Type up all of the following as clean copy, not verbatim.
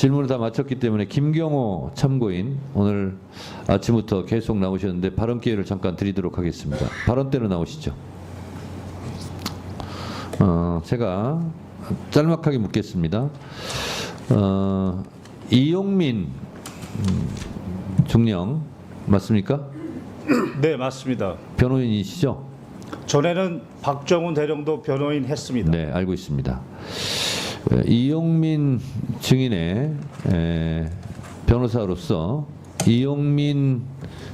질문을 다 마쳤기 때문에 김경호 참고인 오늘 아침부터 계속 나오셨는데 발언 기회를 잠깐 드리도록 하겠습니다. 발언 때로 나오시죠. 제가 짤막하게 묻겠습니다. 이용민 중령 맞습니까? 네, 맞습니다. 변호인이시죠? 전에는 박정훈 대령도 변호인 했습니다. 네, 알고 있습니다. 이용민 증인의 변호사로서 이용민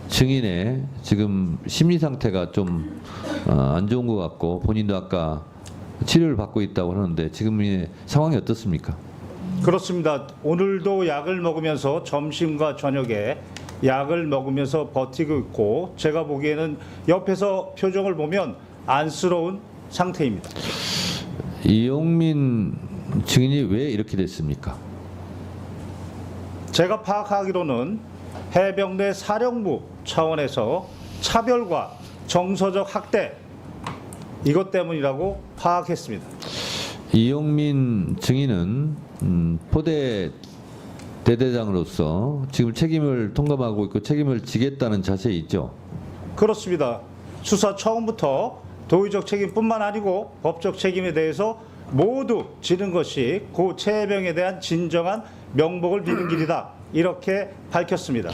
증인의 지금 심리 상태가 좀 안 좋은 것 같고 본인도 아까 치료를 받고 있다고 하는데 지금의 상황이 어떻습니까? 그렇습니다. 오늘도 약을 먹으면서 점심과 저녁에 약을 먹으면서 버티고 있고 제가 보기에는 옆에서 표정을 보면 안쓰러운 상태입니다. 이용민 증인이 왜 이렇게 됐습니까? 제가 파악하기로는 해병대 사령부 차원에서 차별과 정서적 학대 이것 때문이라고 파악했습니다. 이용민 증인은 포대 대대장으로서 지금 책임을 통감하고 있고 책임을 지겠다는 자세에 있죠. 그렇습니다. 수사 처음부터 도의적 책임뿐만 아니고 법적 책임에 대해서 모두 지는 것이 고 최해병에 대한 진정한 명복을 비는 길이다. 이렇게 밝혔습니다.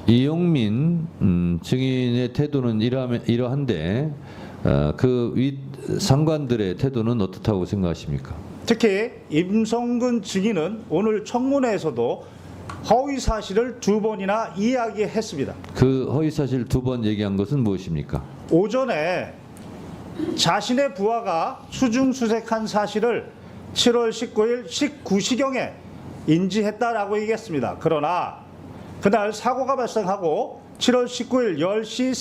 이용민 증인의 태도는 이러한데 그 윗 상관들의 태도는 어떻다고 생각하십니까? 특히 임성근 증인은 오늘 청문회에서도 허위 사실을 2번이나 이야기했습니다. 그 허위 사실 2번 얘기한 것은 무엇입니까? 오전에 자신의 부하가 수중수색한 사실을 7월 19일 19시경에 인지했다라고 얘기했습니다. 그러나 그날 사고가 발생하고 7월 19일 10시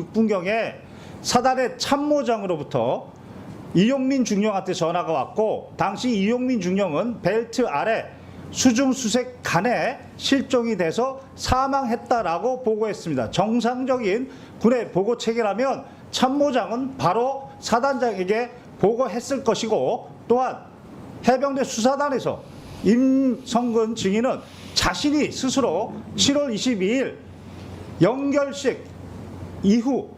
46분경에 사단의 참모장으로부터 이용민 중령한테 전화가 왔고 당시 이용민 중령은 벨트 아래 수중수색간에 실종이 돼서 사망했다라고 보고했습니다. 정상적인 군의 보고 체계라면 참모장은 바로 사단장에게 보고했을 것이고 또한 해병대 수사단에서 임성근 증인은 자신이 스스로 7월 22일 영결식 이후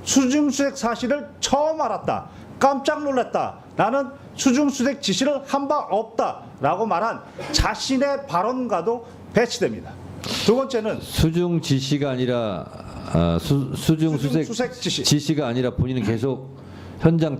수중수색 사실을 처음 알았다. 깜짝 놀랐다. 나는 수중수색 지시를 한 바 없다라고 말한 자신의 발언과도 배치됩니다. 두 번째는 수중 지시가 아니라 수중수색 지시가 아니라 본인은 계속 현장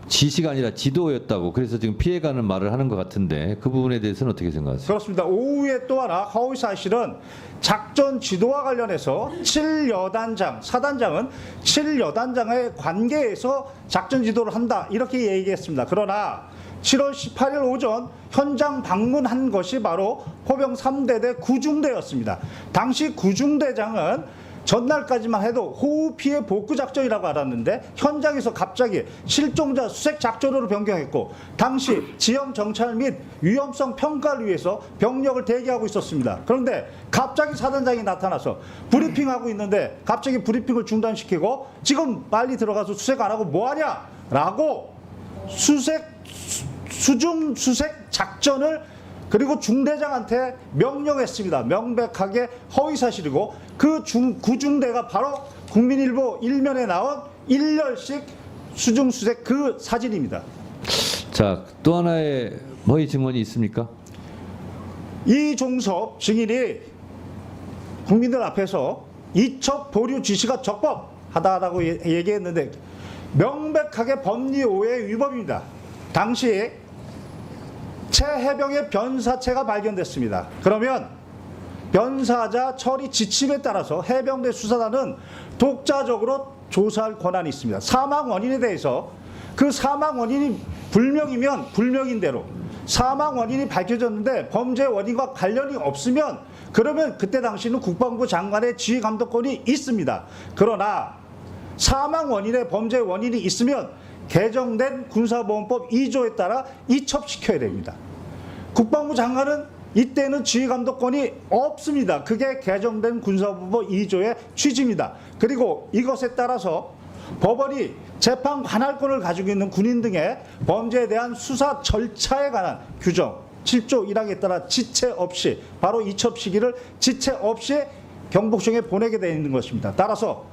지시가 아니라 지도였다고 그래서 지금 피해가는 말을 하는 것 같은데 그 부분에 대해서는 어떻게 생각하세요? 그렇습니다. 오후에 또 하나 허위 사실은 작전 지도와 관련해서 7여단장, 사단장은 7여단장의 관계에서 작전 지도를 한다 이렇게 얘기했습니다. 그러나 7월 18일 오전 현장 방문한 것이 바로 포병 3대대 구중대였습니다. 당시 구중대장은 전날까지만 해도 호우 피해 복구 작전이라고 알았는데 현장에서 갑자기 실종자 수색 작전으로 변경했고 당시 지형 정찰 및 위험성 평가를 위해서 병력을 대기하고 있었습니다. 그런데 갑자기 사단장이 나타나서 브리핑하고 있는데 갑자기 브리핑을 중단시키고 지금 빨리 들어가서 수색 안 하고 뭐하냐 라고 수중 수색 작전을 그리고 중대장한테 명령했습니다. 명백하게 허위 사실이고 그 구중대가 바로 국민일보 일면에 나온 일렬식 수중수색 그 사진입니다. 자, 또 하나의 허위 증언이 있습니까? 이종섭 증인이 국민들 앞에서 이첩 보류 지시가 적법하다라고 얘기했는데 명백하게 법리 오해 위법입니다. 당시 최해병의 변사체가 발견됐습니다. 그러면 변사자 처리 지침에 따라서 해병대 수사단은 독자적으로 조사할 권한이 있습니다. 사망 원인에 대해서 그 사망 원인이 불명이면 불명인 대로 사망 원인이 밝혀졌는데 범죄 원인과 관련이 없으면 그러면 그때 당시는 국방부 장관의 지휘 감독권이 있습니다. 그러나 사망 원인에 범죄 원인이 있으면 개정된 군사보험법 2조에 따라 이첩시켜야 됩니다. 국방부 장관은 이때는 지휘감독권이 없습니다. 그게 개정된 군사보험법 2조의 취지입니다. 그리고 이것에 따라서 법원이 재판 관할권을 가지고 있는 군인 등의 범죄에 대한 수사 절차에 관한 규정 7조 1항에 따라 지체 없이 바로 이첩 시기를 지체 없이 경복궁에 보내게 되어 있는 것입니다. 따라서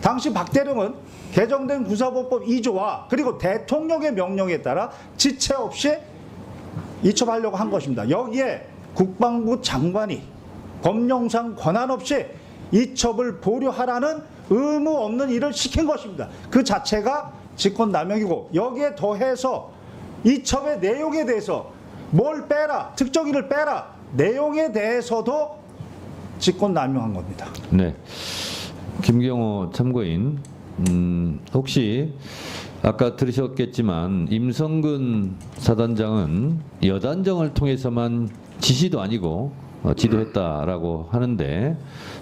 당시 박대령은 개정된 군사법법 2조와 그리고 대통령의 명령에 따라 지체 없이 이첩하려고 한 것입니다. 여기에 국방부 장관이 법령상 권한 없이 이첩을 보류하라는 의무 없는 일을 시킨 것입니다. 그 자체가 직권남용이고 여기에 더해서 이첩의 내용에 대해서 뭘 빼라, 특정인을 빼라, 내용에 대해서도 직권남용한 겁니다. 네. 김경호 참고인, 혹시 아까 들으셨겠지만 임성근 사단장은 여단장을 통해서만 지시도 아니고 지도했다라고 하는데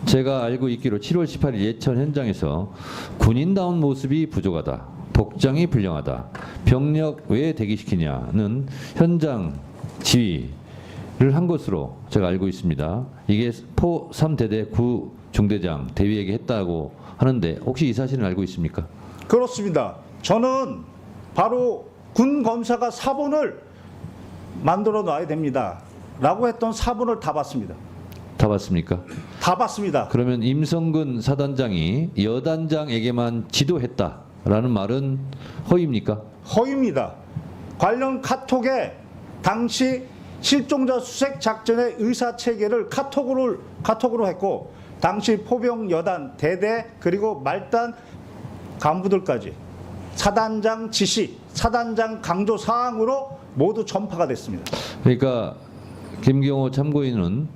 제가 알고 있기로 7월 18일 예천 현장에서 군인다운 모습이 부족하다, 복장이 불량하다, 병력 왜 대기시키냐는 현장 지휘를 한 것으로 제가 알고 있습니다. 이게 포 3대대 구 중대장 대위에게 했다고 하는데 혹시 이 사실은 알고 있습니까? 그렇습니다. 저는 바로 군 검사가 사본을 만들어 놔야 됩니다. 라고 했던 사본을 다 봤습니다. 다 봤습니까? 다 봤습니다. 그러면 임성근 사단장이 여단장에게만 지도했다라는 말은 허위입니까? 허위입니다. 관련 카톡에 당시 실종자 수색 작전의 의사 체계를 카톡으로 했고 당시 포병 여단 대대 그리고 말단 간부들까지 사단장 지시, 사단장 강조 사항으로 모두 전파가 됐습니다. 그러니까 김경호 참고인은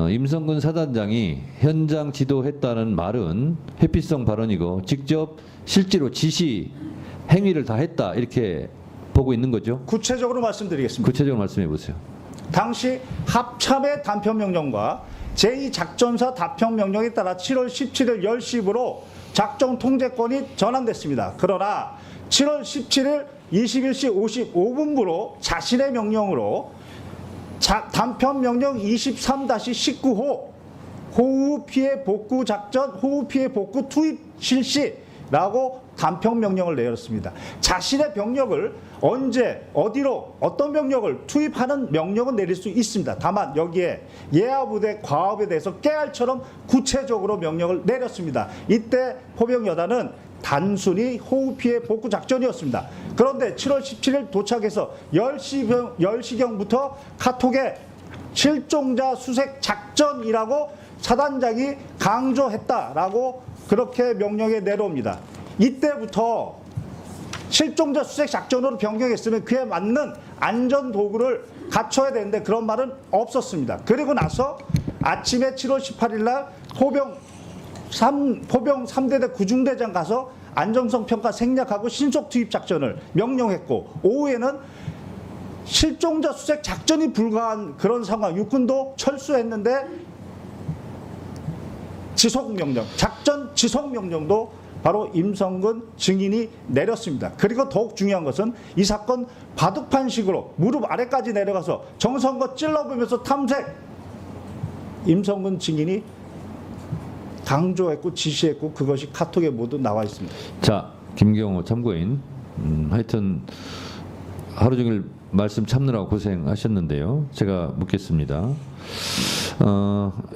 임성근 사단장이 현장 지도했다는 말은 회피성 발언이고 직접 실제로 지시 행위를 다 했다 이렇게 보고 있는 거죠. 구체적으로 말씀드리겠습니다. 구체적으로 말씀해 보세요. 당시 합참의 단편명령과 제2작전사 답편명령에 따라 7월 17일 10시부로 작전 통제권이 전환됐습니다. 그러나 7월 17일 21시 55분부로 자신의 명령으로 단편명령 23-19호 호우 피해 복구 작전, 호우 피해 복구 투입 실시라고 단편명령을 내렸습니다. 자신의 병력을 언제, 어디로, 어떤 병력을 투입하는 명령은 내릴 수 있습니다. 다만 여기에 예하부대 과업에 대해서 깨알처럼 구체적으로 명령을 내렸습니다. 이때 포병여단은 단순히 호우 피해 복구 작전이었습니다. 그런데 7월 17일 도착해서 10시경부터 카톡에 실종자 수색 작전이라고 사단장이 강조했다라고 그렇게 명령에 내려옵니다. 이때부터 실종자 수색 작전으로 변경했으면 그에 맞는 안전 도구를 갖춰야 되는데 그런 말은 없었습니다. 그리고 나서 아침에 7월 18일 날 포병 3대대 구중대장 가서 안정성 평가 생략하고 신속 투입 작전을 명령했고 오후에는 실종자 수색 작전이 불가한 그런 상황, 육군도 철수했는데 지속 명령, 작전 지속 명령도 바로 임성근 증인이 내렸습니다. 그리고 더욱 중요한 것은 이 사건 바둑판식으로 무릎 아래까지 내려가서 정성껏 찔러보면서 탐색, 임성근 증인이 강조했고 지시했고 그것이 카톡에 모두 나와 있습니다. 자, 김경호 참고인, 하여튼 하루 종일 말씀 참느라고 고생하셨는데요. 제가 묻겠습니다.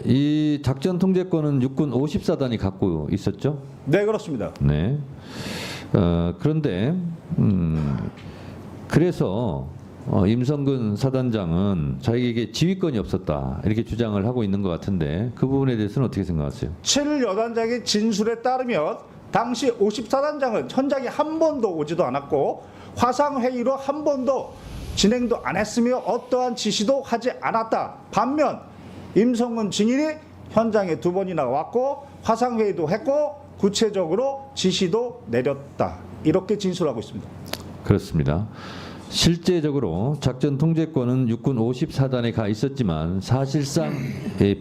이 작전 통제권은 육군 54단이 갖고 있었죠? 네, 그렇습니다. 네. 그런데 그래서 임성근 사단장은 자기에게 지휘권이 없었다 이렇게 주장을 하고 있는 것 같은데 그 부분에 대해서는 어떻게 생각하세요? 7일 여단장의 진술에 따르면 당시 54단장은 현장에 한 번도 오지도 않았고 화상회의로 한 번도 진행도 안 했으며 어떠한 지시도 하지 않았다. 반면 임성근 증인이 현장에 2번이나 왔고 화상회의도 했고 구체적으로 지시도 내렸다. 이렇게 진술하고 있습니다. 그렇습니다. 실제적으로 작전 통제권은 육군 54단에 가 있었지만 사실상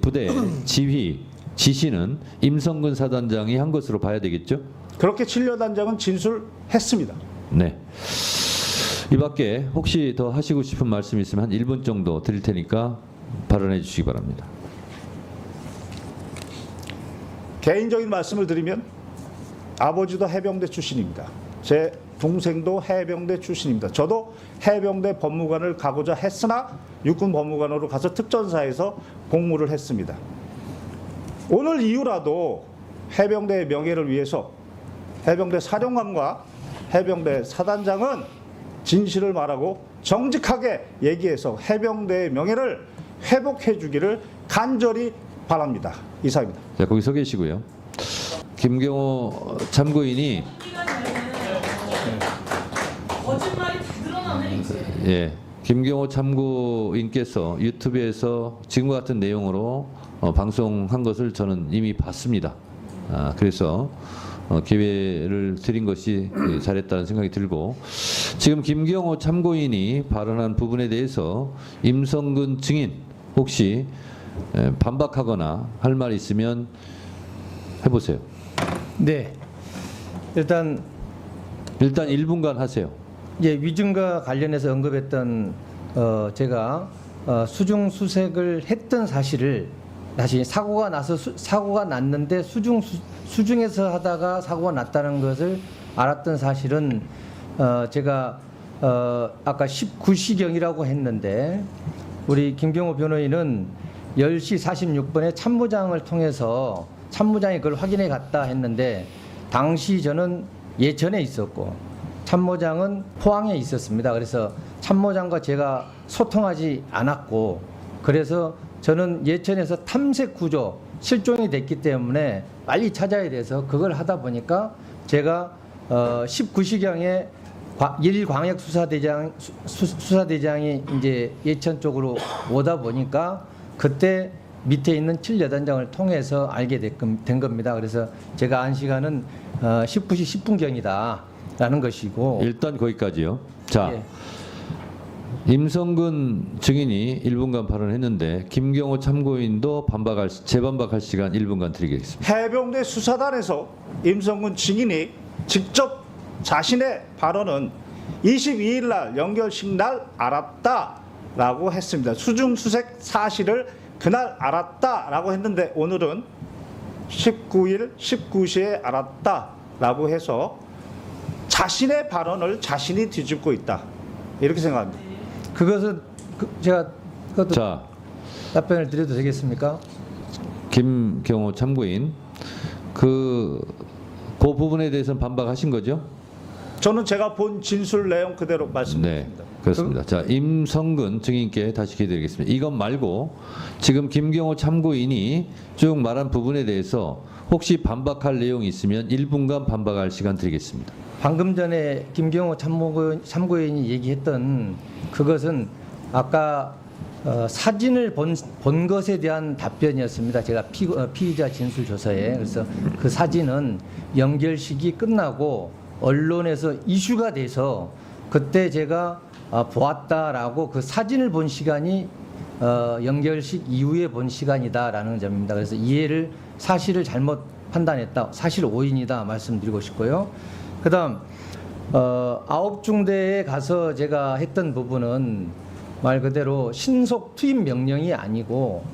부대 지휘, 지시는 임성근 사단장이 한 것으로 봐야 되겠죠? 그렇게 7여단장은 진술했습니다. 네. 이 밖에 혹시 더 하시고 싶은 말씀 있으면 한 1분 정도 드릴 테니까 발언해 주시기 바랍니다. 개인적인 말씀을 드리면 아버지도 해병대 출신입니다. 제 동생도 해병대 출신입니다. 저도 해병대 법무관을 가고자 했으나 육군 법무관으로 가서 특전사에서 복무를 했습니다. 오늘 이후라도 해병대의 명예를 위해서 해병대 사령관과 해병대 사단장은 진실을 말하고 정직하게 얘기해서 해병대의 명예를 회복해 주기를 간절히 바랍니다. 이상입니다. 자, 거기 서 계시고요. 김경호 참고인이 거짓말이 다 드러나네 이제. 예, 김경호 참고인께서 유튜브에서 지금과 같은 내용으로 방송한 것을 저는 이미 봤습니다. 그래서 기회를 드린 것이 잘했다는 생각이 들고, 지금 김경호 참고인이 발언한 부분에 대해서 임성근 증인 혹시 반박하거나 할 말 있으면 해보세요. 네. 일단 1분간 하세요. 위증과 관련해서 언급했던 제가 수중 수색을 했던 사실을 다시 사고가 났는데 수중에서 하다가 사고가 났다는 것을 알았던 사실은 제가 아까 19시경이라고 했는데 우리 김경호 변호인은 10시 46분에 참모장을 통해서 참모장이 그걸 확인해 갔다 했는데 당시 저는 예천에 있었고 참모장은 포항에 있었습니다. 그래서 참모장과 제가 소통하지 않았고, 그래서 저는 예천에서 탐색 구조 실종이 됐기 때문에 빨리 찾아야 돼서 그걸 하다 보니까 제가 19시경에 일광역 수사대장이 이제 예천 쪽으로 오다 보니까 그때 밑에 있는 7여단장을 통해서 알게 된 겁니다. 그래서 제가 안 시간은 19시 10분경이다라는 것이고. 일단 거기까지요. 자, 예. 임성근 증인이 1분간 발언했는데 김경호 참고인도 재반박할 시간 1분간 드리겠습니다. 해병대 수사단에서 임성근 증인이 직접 자신의 발언은 22일 날 연결식 날 알았다라고 했습니다. 수중 수색 사실을 그날 알았다라고 했는데 오늘은 19일 19시에 알았다라고 해서 자신의 발언을 자신이 뒤집고 있다. 이렇게 생각합니다. 그것은 제가 그것도 자, 답변을 드려도 되겠습니까? 김경호 참고인 그 부분에 대해서는 반박하신 거죠? 저는 제가 본 진술 내용 그대로 네, 말씀드립니다. 그렇습니다. 자, 임성근 증인께 다시 기회 드리겠습니다. 이것 말고 지금 김경호 참고인이 쭉 말한 부분에 대해서 혹시 반박할 내용이 있으면 1분간 반박할 시간 드리겠습니다. 방금 전에 김경호 참고인이 얘기했던 그것은 아까 사진을 본 것에 대한 답변이었습니다. 제가 피의자 진술 조서에. 그래서 그 사진은 연결식이 끝나고 언론에서 이슈가 돼서 그때 제가 보았다라고 그 사진을 본 시간이 연결식 이후에 본 시간이다라는 점입니다. 그래서 사실을 잘못 판단했다, 사실 오인이다 말씀드리고 싶고요. 그다음 9중대에 가서 제가 했던 부분은 말 그대로 신속 투입 명령이 아니고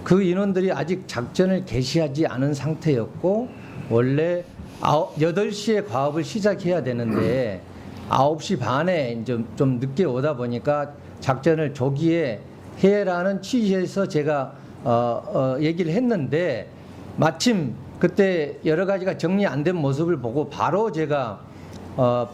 그 인원들이 아직 작전을 개시하지 않은 상태였고 원래 8시에 과업을 시작해야 되는데 9시 반에 좀 늦게 오다 보니까 작전을 조기에 해라는 취지에서 제가 얘기를 했는데 마침 그때 여러 가지가 정리 안 된 모습을 보고 바로 제가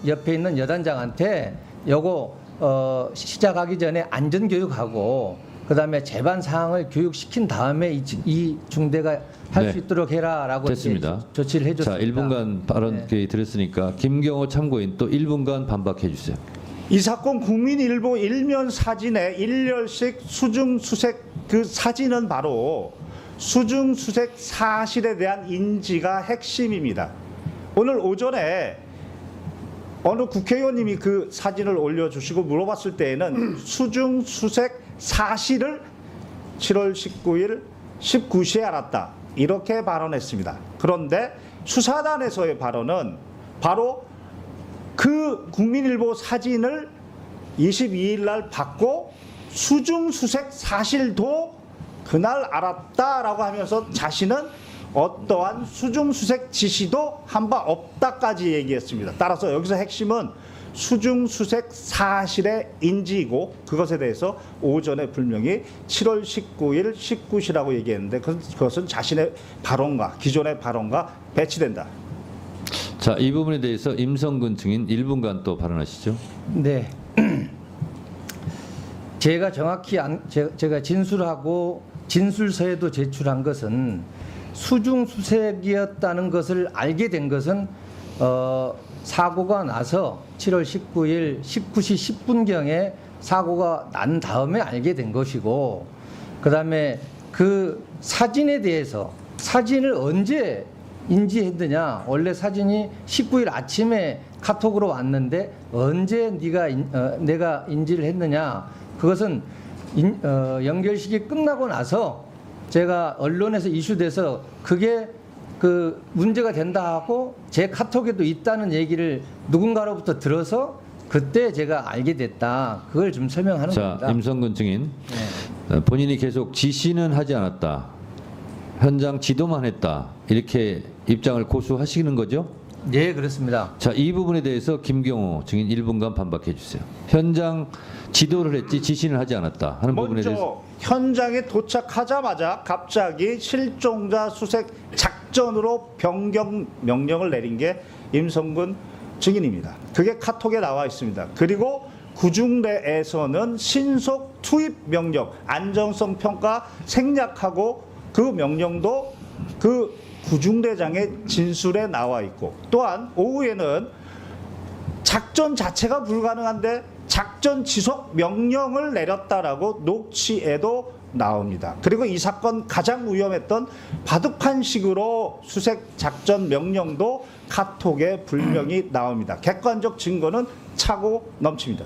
옆에 있는 여단장한테 요거 시작하기 전에 안전교육하고 그다음에 재반 사항을 교육시킨 다음에 이 중대가 할 수 네. 있도록 해라라고 됐습니다. 조치를 해줬습니다. 자, 1분간 발언 기회 드렸으니까 김경호 참고인 또 1분간 반박해 주세요. 이 사건 국민일보 일면 사진의 일렬식 수중수색 그 사진은 바로 수중수색 사실에 대한 인지가 핵심입니다. 오늘 오전에 어느 국회의원님이 그 사진을 올려주시고 물어봤을 때에는 수중수색 사실을 7월 19일 19시에 알았다. 이렇게 발언했습니다. 그런데 수사단에서의 발언은 바로 그 국민일보 사진을 22일 날 받고 수중수색 사실도 그날 알았다라고 하면서 자신은 어떠한 수중수색 지시도 한 바 없다까지 얘기했습니다. 따라서 여기서 핵심은 수중수색 사실의 인지이고 그것에 대해서 오전에 분명히 7월 19일 19시라고 얘기했는데 그것은 자신의 발언과 기존의 발언과 배치된다. 자, 이 부분에 대해서 임성근 증인 1분간 또 발언하시죠. 네. 제가 정확히 제가 진술하고 진술서에도 제출한 것은 수중수색이었다는 것을 알게 된 것은 사고가 나서 7월 19일 19시 10분경에 사고가 난 다음에 알게 된 것이고, 그다음에 그 사진에 대해서 사진을 언제 인지했느냐, 원래 사진이 19일 아침에 카톡으로 왔는데 언제 내가 인지를 했느냐, 그것은 연결식이 끝나고 나서 제가 언론에서 이슈돼서 그게 그 문제가 된다 하고 제 카톡에도 있다는 얘기를 누군가로부터 들어서 그때 제가 알게 됐다. 그걸 좀 설명하는 자, 겁니다. 임성근 증인. 네. 본인이 계속 지시는 하지 않았다. 현장 지도만 했다. 이렇게 입장을 고수하시는 거죠? 네, 그렇습니다. 자, 이 부분에 대해서 김경호 증인 1분간 반박해 주세요. 현장 지도를 했지 지시는 하지 않았다 하는 부분에 대해서. 먼저 현장에 도착하자마자 갑자기 실종자 수색 작전으로 변경 명령을 내린 게 임성근 증인입니다. 그게 카톡에 나와 있습니다. 그리고 구중대에서는 신속 투입 명령, 안전성 평가 생략하고 그 명령도 그 구중대장의 진술에 나와 있고, 또한 오후에는 작전 자체가 불가능한데 작전 지속 명령을 내렸다라고 녹취에도 나옵니다. 그리고 이 사건 가장 위험했던 바둑판식으로 수색 작전 명령도 카톡에 분명히 나옵니다. 객관적 증거는 차고 넘칩니다.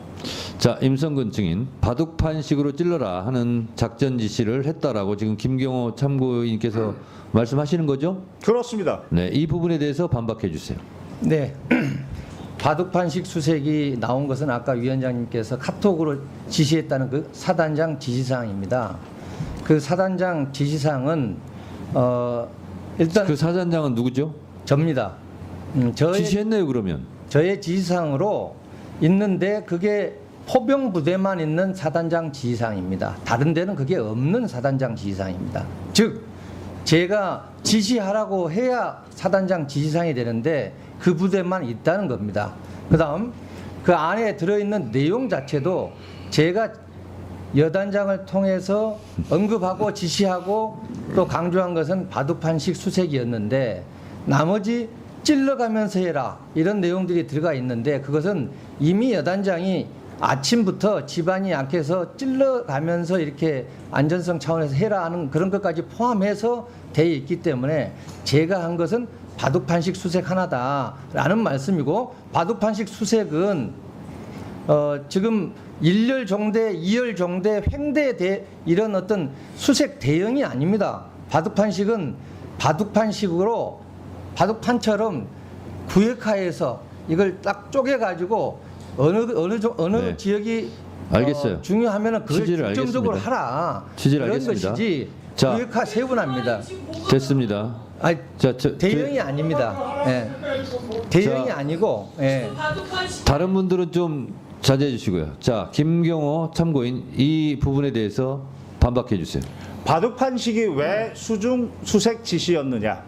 자, 임성근 증인, 바둑판식으로 찔러라 하는 작전 지시를 했다라고 지금 김경호 참고인께서 말씀하시는 거죠? 그렇습니다. 네, 이 부분에 대해서 반박해 주세요. 네. 바둑판식 수색이 나온 것은 아까 위원장님께서 카톡으로 지시했다는 그 사단장 지시사항입니다. 그 사단장 지시사항은 일단 그 사단장은 누구죠? 접니다. 지시했네요, 그러면. 저의 지시사항으로 있는데 그게 포병 부대만 있는 사단장 지시사항입니다. 다른 데는 그게 없는 사단장 지시사항입니다. 즉 제가 지시하라고 해야 사단장 지시사항이 되는데 그 부대만 있다는 겁니다. 그다음 그 안에 들어있는 내용 자체도 제가 여단장을 통해서 언급하고 지시하고 또 강조한 것은 바둑판식 수색이었는데 나머지 찔러가면서 해라 이런 내용들이 들어가 있는데 그것은 이미 여단장이 아침부터 집안이 약해서 찔러가면서 이렇게 안전성 차원에서 해라 하는 그런 것까지 포함해서 되어 있기 때문에 제가 한 것은 바둑판식 수색 하나다라는 말씀이고, 바둑판식 수색은 지금 1열 종대, 2열 종대, 횡대 이런 어떤 수색 대형이 아닙니다. 바둑판식은 바둑판식으로 바둑판처럼 구역화해서 이걸 딱 쪼개가지고 어느 네. 지역이 알겠어요. 중요하면은 그걸 취지를 중점적으로 알겠습니다. 하라. 취지를 그런 알겠습니다. 것이지 자. 구역화 세분합니다. 됐습니다. 아니, 자, 대형이 아닙니다. 예. 대형이 자. 아니고, 예. 바둑판식 다른 분들은 좀 자제해 주시고요. 자, 김경호 참고인 이 부분에 대해서 반박해 주세요. 바둑판식이 왜 수중 수색 지시였느냐?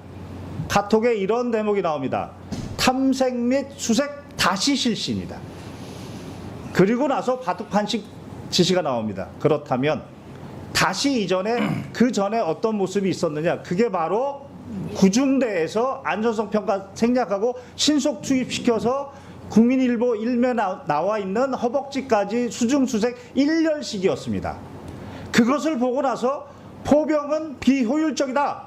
카톡에 이런 대목이 나옵니다. 탐색 및 수색 다시 실시입니다. 그리고 나서 바둑판식 지시가 나옵니다. 그렇다면 다시 이전에 그 전에 어떤 모습이 있었느냐? 그게 바로 구중대에서 안전성 평가 생략하고 신속 투입시켜서 국민일보 일면에 나와 있는 허벅지까지 수중수색 1열식이었습니다. 그것을 보고 나서 포병은 비효율적이다.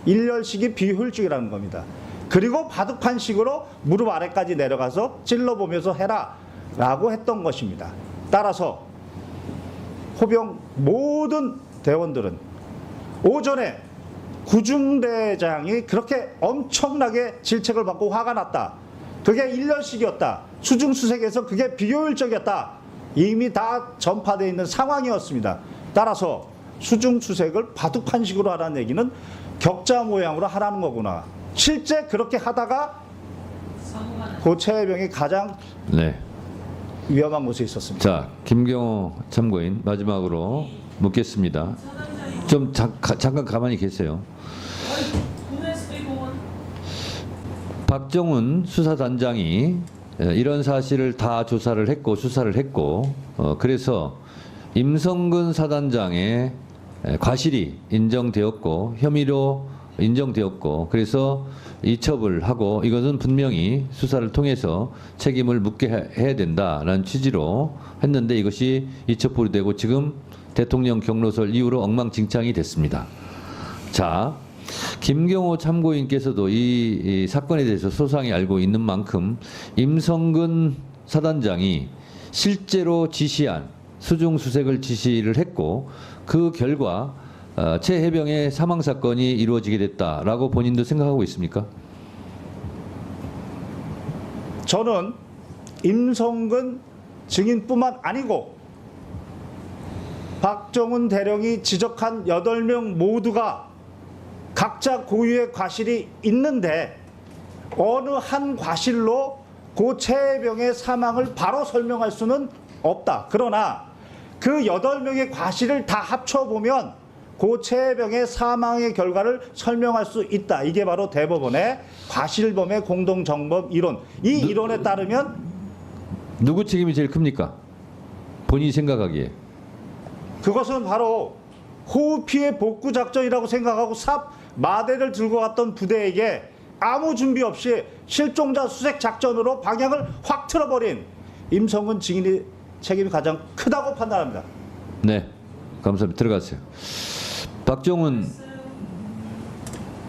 1열식이 비효율적이라는 겁니다. 그리고 바둑판식으로 무릎 아래까지 내려가서 찔러보면서 해라 라고 했던 것입니다. 따라서 포병 모든 대원들은 오전에 구중대장이 그렇게 엄청나게 질책을 받고 화가 났다. 그게 1년씩이었다. 수중수색에서 그게 비효율적이었다. 이미 다 전파되어 있는 상황이었습니다. 따라서 수중수색을 바둑판식으로 하라는 얘기는 격자 모양으로 하라는 거구나. 실제 그렇게 하다가 사고가 나. 고채병이 가장 네. 위험한 곳에 있었습니다. 자, 김경호 참고인 마지막으로 묻겠습니다. 좀 잠깐 가만히 계세요. 박정훈 수사단장이 이런 사실을 다 조사를 했고 수사를 했고 그래서 임성근 사단장의 과실이 인정되었고 혐의로 인정되었고 그래서 이첩을 하고 이것은 분명히 수사를 통해서 책임을 묻게 해야 된다라는 취지로 했는데 이것이 이첩불이 되고 지금 대통령 경로설 이후로 엉망진창이 됐습니다. 자, 김경호 참고인께서도 이 사건에 대해서 소상히 알고 있는 만큼 임성근 사단장이 실제로 지시한 수중수색을 지시를 했고 그 결과 최 해병의 사망 사건이 이루어지게 됐다라고 본인도 생각하고 있습니까? 저는 임성근 증인뿐만 아니고 박정훈 대령이 지적한 8명 모두가 각자 고유의 과실이 있는데 어느 한 과실로 고 최해병의 사망을 바로 설명할 수는 없다. 그러나 그 8명의 과실을 다 합쳐보면 고 최해병의 사망의 결과를 설명할 수 있다. 이게 바로 대법원의 과실범의 공동정범 이론. 이 이론에 따르면 누구 책임이 제일 큽니까? 본인이 생각하기에. 그것은 바로 호우 피해 복구 작전이라고 생각하고 삽 마대를 들고 갔던 부대에게 아무 준비 없이 실종자 수색 작전으로 방향을 확 틀어버린 임성근 증인의 책임이 가장 크다고 판단합니다. 네, 감사합니다. 들어가세요. 박정훈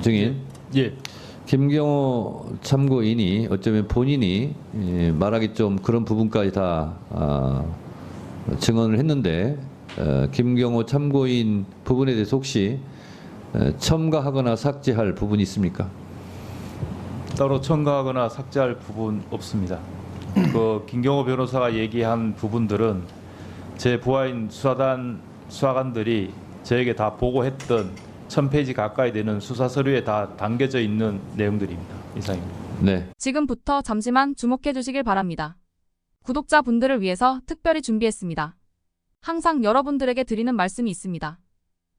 증인. 예. 김경호 참고인이 어쩌면 본인이 말하기 좀 그런 부분까지 다 증언을 했는데 김경호 참고인 부분에 대해서 혹시 첨가하거나 삭제할 부분이 있습니까? 따로 첨가하거나 삭제할 부분 없습니다. 그 김경호 변호사가 얘기한 부분들은 제 부하인 수사관들이 저에게 다 보고했던 1000페이지 가까이 되는 수사 서류에 다 담겨져 있는 내용들입니다. 이상입니다. 네. 지금부터 잠시만 주목해 주시길 바랍니다. 구독자분들을 위해서 특별히 준비했습니다. 항상 여러분들에게 드리는 말씀이 있습니다.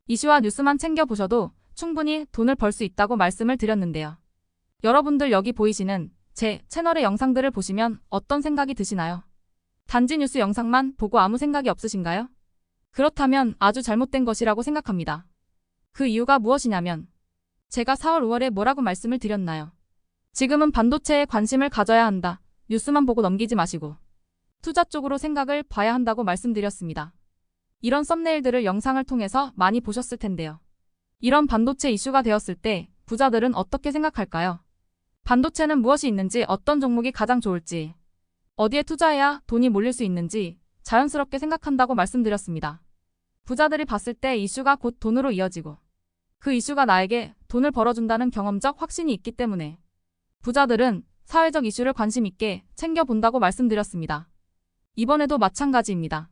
이슈와 뉴스만 챙겨보셔도 충분히 돈을 벌 수 있다고 말씀을 드렸는데요. 여러분들 여기 보이시는 제 채널의 영상들을 보시면 어떤 생각이 드시나요? 단지 뉴스 영상만 보고 아무 생각이 없으신가요? 그렇다면 아주 잘못된 것이라고 생각합니다. 그 이유가 무엇이냐면 제가 4월 5월에 뭐라고 말씀을 드렸나요? 지금은 반도체에 관심을 가져야 한다. 뉴스만 보고 넘기지 마시고 투자 쪽으로 생각을 봐야 한다고 말씀드렸습니다. 이런 썸네일들을 영상을 통해서 많이 보셨을 텐데요. 이런 반도체 이슈가 되었을 때 부자들은 어떻게 생각할까요? 반도체는 무엇이 있는지, 어떤 종목이 가장 좋을지, 어디에 투자해야 돈이 몰릴 수 있는지 자연스럽게 생각한다고 말씀드렸습니다. 부자들이 봤을 때 이슈가 곧 돈으로 이어지고 그 이슈가 나에게 돈을 벌어준다는 경험적 확신이 있기 때문에 부자들은 사회적 이슈를 관심 있게 챙겨본다고 말씀드렸습니다. 이번에도 마찬가지입니다.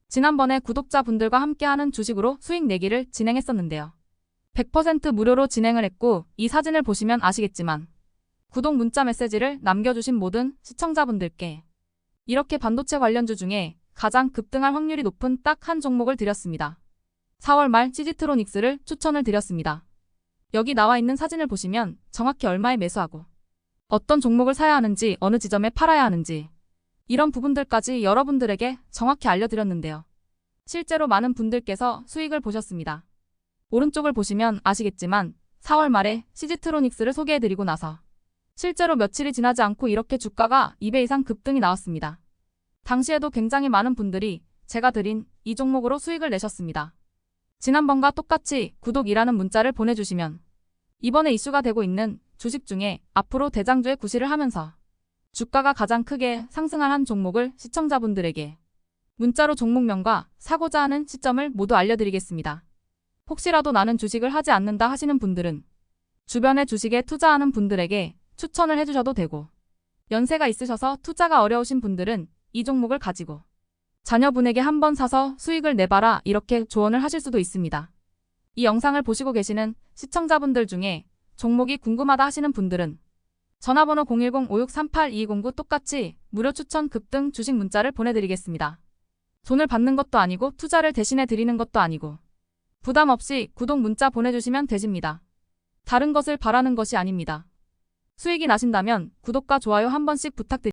지난번에 구독자분들과 함께하는 주식으로 수익 내기를 진행했었는데요. 100% 무료로 진행을 했고 이 사진을 보시면 아시겠지만 구독 문자 메시지를 남겨주신 모든 시청자분들께 이렇게 반도체 관련주 중에 가장 급등할 확률이 높은 딱 한 종목을 드렸습니다. 4월 말 시지트로닉스를 추천을 드렸습니다. 여기 나와 있는 사진을 보시면 정확히 얼마에 매수하고 어떤 종목을 사야 하는지, 어느 지점에 팔아야 하는지 이런 부분들까지 여러분들에게 정확히 알려드렸는데요. 실제로 많은 분들께서 수익을 보셨습니다. 오른쪽을 보시면 아시겠지만 4월 말에 시지트로닉스를 소개해드리고 나서 실제로 며칠이 지나지 않고 이렇게 주가가 2배 이상 급등이 나왔습니다. 당시에도 굉장히 많은 분들이 제가 드린 이 종목으로 수익을 내셨습니다. 지난번과 똑같이 구독이라는 문자를 보내주시면 이번에 이슈가 되고 있는 주식 중에 앞으로 대장주의 구실을 하면서 주가가 가장 크게 상승할 한 종목을 시청자분들에게 문자로 종목명과 사고자 하는 시점을 모두 알려드리겠습니다. 혹시라도 나는 주식을 하지 않는다 하시는 분들은 주변에 주식에 투자하는 분들에게 추천을 해주셔도 되고, 연세가 있으셔서 투자가 어려우신 분들은 이 종목을 가지고 자녀분에게 한번 사서 수익을 내봐라 이렇게 조언을 하실 수도 있습니다. 이 영상을 보시고 계시는 시청자분들 중에 종목이 궁금하다 하시는 분들은 전화번호 010-5638-2209 똑같이 무료 추천, 급등 주식 문자를 보내드리겠습니다. 돈을 받는 것도 아니고 투자를 대신해 드리는 것도 아니고 부담 없이 구독 문자 보내주시면 되집니다. 다른 것을 바라는 것이 아닙니다. 수익이 나신다면 구독과 좋아요 한 번씩 부탁드립니다.